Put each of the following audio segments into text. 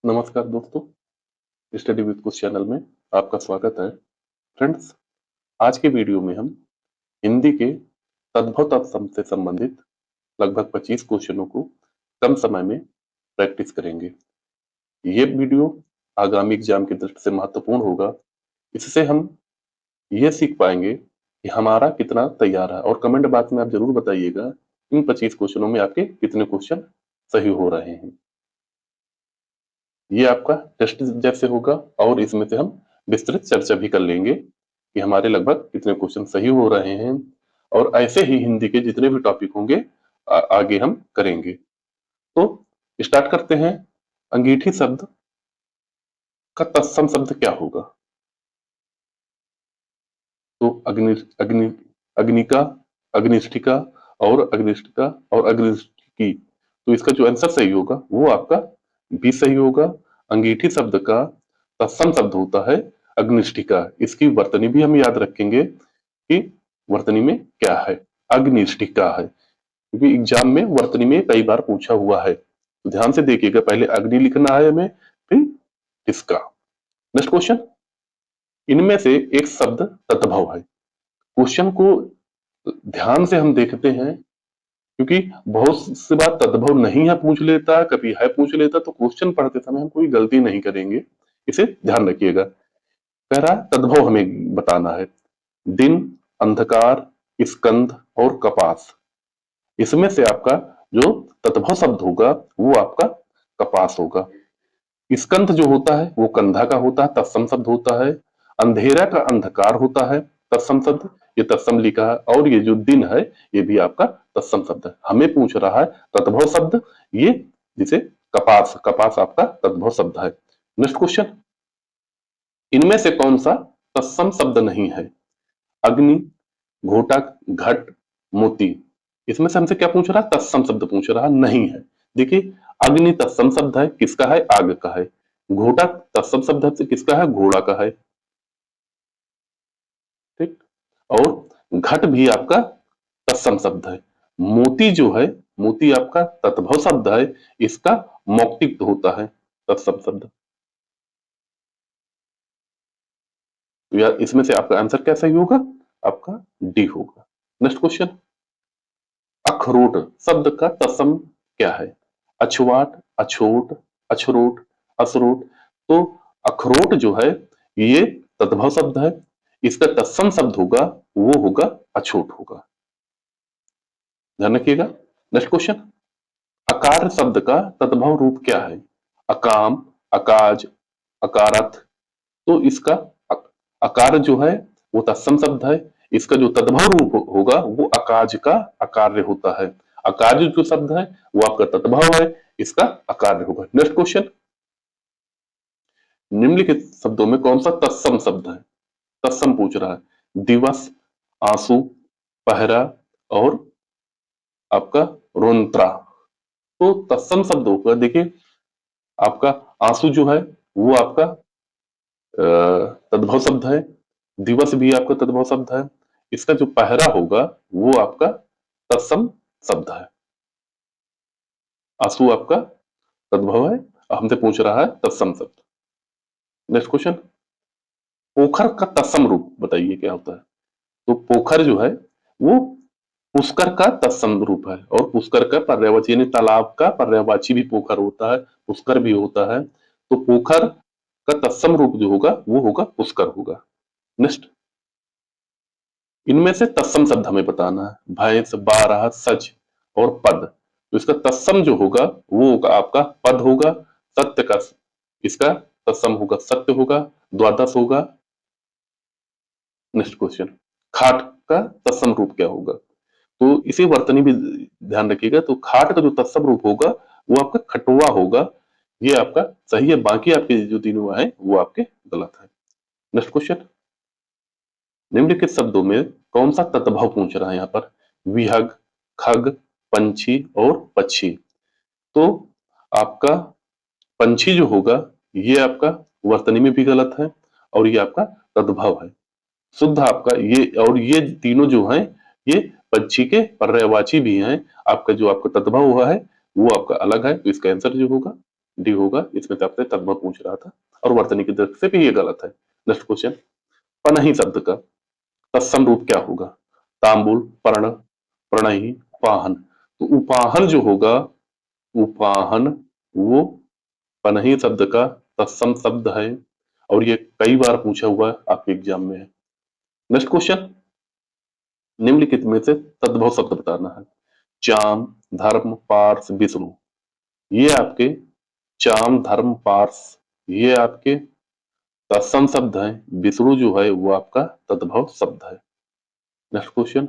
नमस्कार दोस्तों, study with कुछ चैनल में आपका स्वागत है। फ्रेंड्स, आज के वीडियो में हम हिंदी के तद्भव तत्सम से संबंधित लगभग 25 क्वेश्चनों को कम समय में प्रैक्टिस करेंगे। ये वीडियो आगामी एग्जाम की दृष्टि से महत्वपूर्ण होगा। इससे हम ये सीख पाएंगे कि हमारा कितना तैयार है, और कमेंट बॉक्स में आप जरूर बताइएगा इन 25 क्वेश्चनों में आपके कितने क्वेश्चन सही हो रहे हैं। ये आपका टेस्ट जैसे होगा और इसमें से हम विस्तृत चर्चा भी कर लेंगे कि हमारे लगभग कितने क्वेश्चन सही हो रहे हैं, और ऐसे ही हिंदी के जितने भी टॉपिक होंगे आगे हम करेंगे। तो स्टार्ट करते हैं। अंगीठी शब्द का तत्सम शब्द क्या होगा? तो अग्नि अग्नि अग्निका, अग्निष्ठिका और अग्निष्ठिका और अग्निष्ठिकी। तो इसका जो आंसर सही होगा वो आपका बी सही होगा। अंगीठी शब्द का तत्सम शब्द होता है अग्निष्ठिका। इसकी वर्तनी भी हम याद रखेंगे कि वर्तनी में क्या है, अग्निष्ठिका है, क्योंकि एग्जाम में वर्तनी में कई बार पूछा हुआ है। तो ध्यान से देखिएगा, पहले अग्नि लिखना है हमें, फिर इसका। नेक्स्ट क्वेश्चन, इनमें से एक शब्द तद्भव है। क्वेश्चन को ध्यान से हम देखते हैं, क्योंकि बहुत सी बात तद्भव नहीं है पूछ लेता, कभी है पूछ लेता, तो क्वेश्चन पढ़ते समय हम कोई गलती नहीं करेंगे, इसे ध्यान रखिएगा। कह रहा है तद्भव हमें बताना है। दिन, अंधकार, स्कंध और कपास। इसमें से आपका जो तद्भव शब्द होगा वो आपका कपास होगा। स्कंध जो होता है वो कंधा का होता है, तत्सम शब्द होता है। अंधेरा का अंधकार होता है, तत्सम शब्द, ये तत्सम लिखा है। और ये जो दिन है ये भी आपका तत्सम शब्द है। हमें पूछ रहा है तद्भव शब्द, ये जिसे कपास, कपास आपका तद्भव शब्द है। नेक्स्ट क्वेश्चन, इनमें से कौन सा तत्सम शब्द नहीं है? अग्नि, घोटक, घट, मोती। इसमें से हमसे क्या पूछ रहा है? तत्सम शब्द पूछ रहा है, नहीं है। देखिए, अग्नि तत्सम शब्द है, किसका है? आग का है। घोटक तत्सम शब्द है, किसका है? घोड़ा का है। ठीक। और घट भी आपका तत्सम शब्द है। मोती जो है, मोती आपका तत्भव शब्द है, इसका मौक्तिक होता है तत्सम शब्द। तो यार इसमें से आपका आंसर क्या सही होगा? आपका डी होगा। नेक्स्ट क्वेश्चन, अखरोट शब्द का तत्सम क्या है? अछवाट, अछोट, अछरोट, असरोट। तो अखरोट जो है ये तद्भव शब्द है, इसका तत्सम शब्द होगा वो होगा अछूट होगा। ध्यान रखिएगा। नेक्स्ट क्वेश्चन, अकार शब्द का तद्भव रूप क्या है? अकाम, अकाज, अकारथ। तो इसका अकार जो है वो तत्सम शब्द है, इसका जो तद्भव रूप होगा वो अकाज का अकार्य होता है। अकाज जो शब्द है वो आपका तद्भव है, इसका अकार्य होगा। नेक्स्ट क्वेश्चन, निम्नलिखित शब्दों में कौन सा तत्सम शब्द है? तत्सम पूछ रहा है। दिवस, आंसू, पहरा और आपका रोंत्रा। तो तत्सम शब्द होगा। देखिए, आपका आंसू जो है वो आपका तद्भव शब्द है। दिवस भी आपका तद्भव शब्द है। इसका जो पहरा होगा वो आपका तत्सम शब्द है। आंसू आपका तद्भव है, हमसे पूछ रहा है तत्सम शब्द। नेक्स्ट क्वेश्चन, पोखर का तत्सम रूप बताइए क्या होता है? तो पोखर जो है वो पुष्कर का तत्सम रूप है, और पुष्कर का पर्यायवाची यानी तालाब का पर्यायवाची भी पोखर होता है, पुष्कर भी होता है। तो पोखर का तत्सम रूप जो होगा वो होगा पुष्कर होगा। नेक्स्ट, इनमें से तत्सम शब्द हमें बताना है। भैंस, बारह, सच और पद। तो इसका तत्सम जो होगा वो होगा आपका पद होगा। सत्य का इसका तत्सम होगा सत्य होगा, द्वादश होगा। नेक्स्ट क्वेश्चन, खाट का तत्सम रूप क्या होगा? तो इसी वर्तनी भी ध्यान रखिएगा। तो खाट का जो तत्सम रूप होगा वो आपका खटुआ होगा। ये आपका सही है, बाकी आपके जो तीनों है वो आपके गलत है। नेक्स्ट क्वेश्चन, निम्नलिखित शब्दों में कौन सा तत्भव पूछ रहा है यहाँ पर? विहग, खग, पंछी और पक्षी। तो आपका पंछी जो होगा ये आपका वर्तनी में भी गलत है, और ये आपका तद्भव है। शुद्ध आपका ये, और ये तीनों जो हैं ये पक्षी के पर्यायवाची भी हैं। आपका जो आपका तद्भव हुआ है वो आपका अलग है। तो इसका आंसर जो होगा डी होगा, इसमें से आपसे तद्भव पूछ रहा था और वर्तनी की दृष्टि से भी ये गलत है। नेक्स्ट क्वेश्चन, पनही शब्द का तत्सम रूप क्या होगा? तांबुल, पर्ण, प्रणयी, उपाहन। तो उपाहन जो होगा, उपाहन वो पनही शब्द का तत्सम शब्द है और ये कई बार पूछा हुआ है आपके एग्जाम में है। नेक्स्ट क्वेश्चन, निम्नलिखित में से तद्भव शब्द बताना है। चाम, धर्म, पार्स, विष्णु। ये आपके चाम, धर्म, पार्स ये आपके तत्सम शब्द है। विष्णु जो है वो आपका तद्भव शब्द है। नेक्स्ट क्वेश्चन,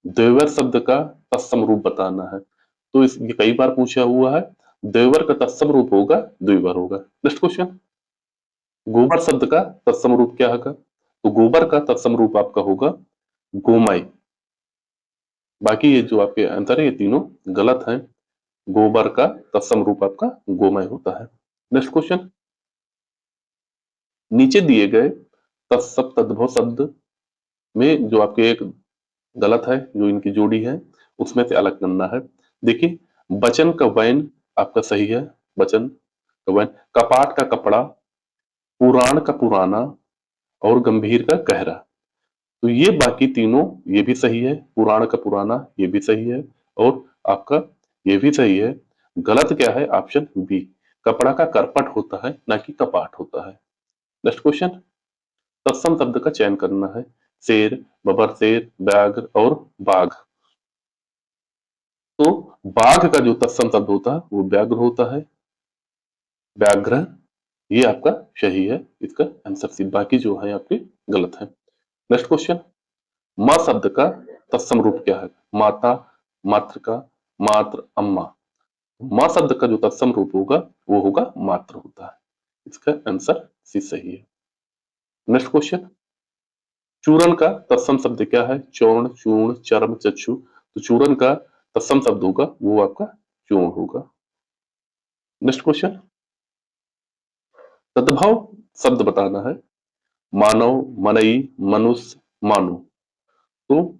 देवर शब्द का तत्सम रूप बताना है। तो इस ये कई बार पूछा हुआ है। देवर का तत्सम रूप होगा द्विवर होगा। नेक्स्ट क्वेश्चन, गोबर शब्द का तत्सम रूप क्या होगा? तो गोबर का तत्सम रूप आपका होगा गोमय। बाकी ये जो आपके आंसर है ये तीनों गलत हैं। गोबर का तत्सम रूप आपका गोमय होता है। नेक्स्ट क्वेश्चन, नीचे दिए गए तत्सम तद्भव शब्द में जो आपके एक गलत है, जो इनकी जोड़ी है उसमें से अलग करना है। देखिए, वचन का वैन आपका सही है, वचन का वैन। कपाट का कपड़ा, पुराण का पुराना और गंभीर का गहरा। तो ये बाकी तीनों ये भी सही है, पुराण का पुराना ये भी सही है और आपका ये भी सही है। गलत क्या है? ऑप्शन बी, कपड़ा का करपट होता है ना कि कपाट होता है। नेक्स्ट क्वेश्चन, तत्सम शब्द का चयन करना है। शेर, बबरशेर, व्याघ्र और बाघ। तो बाघ का जो तत्सम शब्द होता है वो व्याघ्र होता है, व्याघ्र। ये आपका सही है, इसका आंसर सी। बाकी जो है आपके गलत है। नेक्स्ट क्वेश्चन, माँ शब्द का तत्सम रूप क्या है? माता, मातृका, मात्र, अम्मा। माँ शब्द का जो तत्सम रूप होगा वो होगा मात्र होता है। इसका आंसर सी सही है। नेक्स्ट क्वेश्चन, चूरण का तत्सम शब्द क्या है? चौर्ण, चूर्ण, चर्म, चक्षु। तो चूरण का तत्सम शब्द होगा वो आपका चूर्ण होगा। नेक्स्ट क्वेश्चन, तद्भव शब्द बताना है। मानव, मनई, मनुष्य, मानो। तो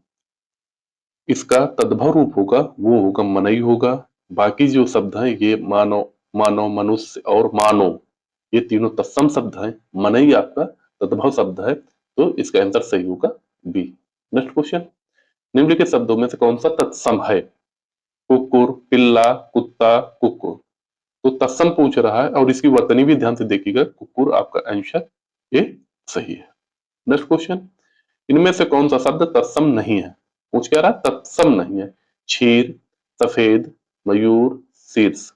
इसका तद्भव रूप होगा वो होगा मनई होगा। बाकी जो शब्द हैं ये मानव, मानव, मनुष्य और मानो ये तीनों तत्सम शब्द हैं। मनई आपका तद्भव शब्द है, तो इसका आंसर सही होगा बी। नेक्स्ट क्वेश्चन, निम्नलिखित शब्दों में से कौन सा तत्सम है? कुकुर, पिल्ला, कुत्ता, कुकुर। तो तत्सम पूछ रहा है और इसकी वर्तनी भी ध्यान से देखिएगा। कुकुर आपका आंसर ये सही है। नेक्स्ट क्वेश्चन, इनमें से कौन सा शब्द तत्सम नहीं है? पूछ क्या रहा? तत्सम नहीं है। क्षीर, सफेद, मयूर, शीर्ष।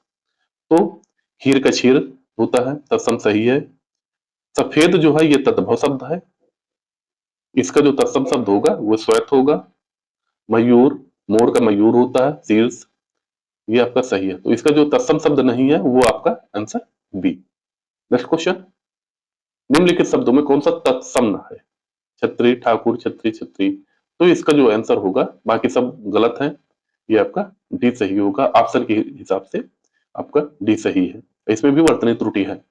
तो खीर का क्षीर होता है, तत्सम सही है। सफेद जो है ये तद्भव शब्द है, इसका जो तत्सम शब्द होगा वो श्वेत होगा। मयूर, मोर का मयूर होता है, शीर्ष ये आपका सही है। तो इसका जो तत्सम शब्द नहीं है वो आपका आंसर बी। नेक्स्ट क्वेश्चन, निम्नलिखित शब्दों में कौन सा तत्सम है? छत्री, ठाकुर, छत्री, छत्री। तो इसका जो आंसर होगा, बाकी सब गलत है, ये आपका डी सही होगा। ऑप्शन के हिसाब से आपका डी सही है, इसमें भी वर्तनी त्रुटि है।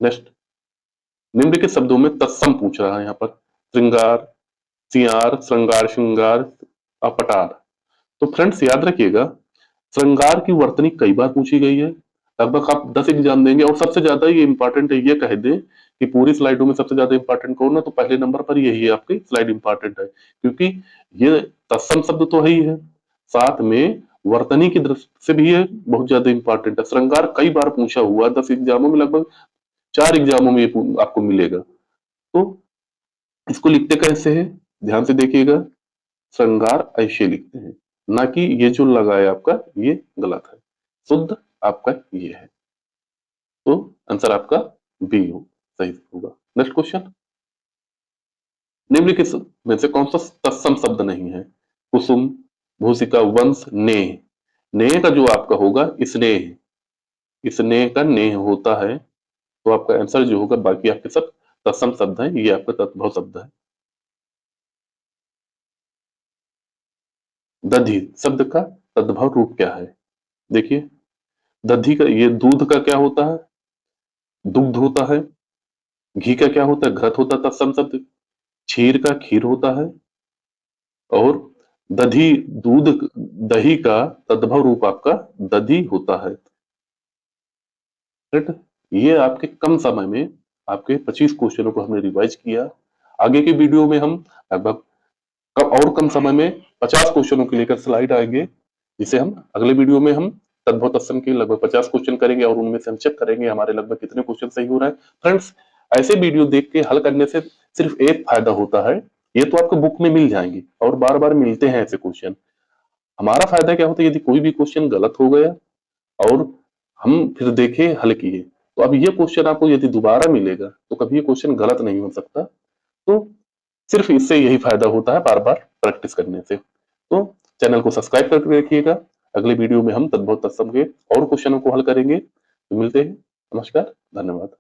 नेक्स्ट, निम्नलिखित शब्दों में तत्सम पूछ रहा है यहाँ पर। श्रृंगार, सियार, श्रृंगार, श्रृंगार, अपटार। तो फ्रेंड्स याद रखिएगा, श्रृंगार की वर्तनी कई बार पूछी गई है। लगभग आप 10 एग्जाम देंगे और सबसे ज्यादा ये इंपॉर्टेंट है। ये कह दें कि पूरी स्लाइडों में सबसे ज्यादा इंपॉर्टेंट कौन है, तो पहले नंबर पर यही है, आपकी स्लाइड इंपॉर्टेंट है। क्योंकि ये तत्सम शब्द तो है ही है, साथ में वर्तनी की दृष्टि से भी ये बहुत ज्यादा इंपॉर्टेंट है। श्रृंगार कई बार पूछा हुआ, 10 एग्जामों में, लगभग 4 एग्जामों में ये आपको मिलेगा। तो इसको लिखते कैसे है, ध्यान से देखिएगा। श्रृंगार ऐसे लिखते हैं, ना कि ये जो लगा है आपका ये गलत है, शुद्ध आपका ये है। तो आंसर आपका बी हो, सही होगा। नेक्स्ट क्वेश्चन, निम्नलिखित में से कौन सा तत्सम शब्द नहीं है? कुसुम, भूसिका, वंश, नेह। नेह का जो आपका होगा स्नेह, स्नेह का नेह होता है। तो आपका आंसर जो होगा, बाकी आपके सब तत्सम शब्द है, ये आपका तत्भव शब्द है। दधि शब्द का तद्भव रूप क्या है? देखिए, दधि का ये दूध का क्या होता है? दुग्ध होता है। घी का क्या होता है? घृत होता है तत्सम शब्द। क्षीर का खीर होता है। और दधि दूध, दही का तद्भव रूप आपका दधि होता है। राइट। ये आपके कम समय में आपके 25 क्वेश्चनों को हमने रिवाइज किया। आगे के वीडियो में हम लगभग और कम समय में 50 क्वेश्चनों के लेकर स्लाइड आएंगे, जिसे हम अगले वीडियो में हम तद्भव तत्सम के लगभग 50 क्वेश्चन करेंगे और उनमें से हम चेक करेंगे हमारे लगभग कितने क्वेश्चन सही हो रहे हैं। फ्रेंड्स, ऐसे वीडियो देख के हल करने से सिर्फ एक फायदा होता है, ये तो आपको बुक में मिल जाएंगे और बार बार मिलते हैं ऐसे क्वेश्चन। हमारा फायदा क्या होता है, यदि कोई भी क्वेश्चन गलत हो गया और हम फिर देखे हल किए, तो अब ये क्वेश्चन आपको यदि दोबारा मिलेगा तो कभी ये क्वेश्चन गलत नहीं हो सकता। तो सिर्फ इससे यही फायदा होता है बार बार प्रैक्टिस करने से। तो चैनल को सब्सक्राइब करके रखिएगा। अगले वीडियो में हम तद्भव तत्सम के और क्वेश्चनों को हल करेंगे। तो मिलते हैं। नमस्कार, धन्यवाद।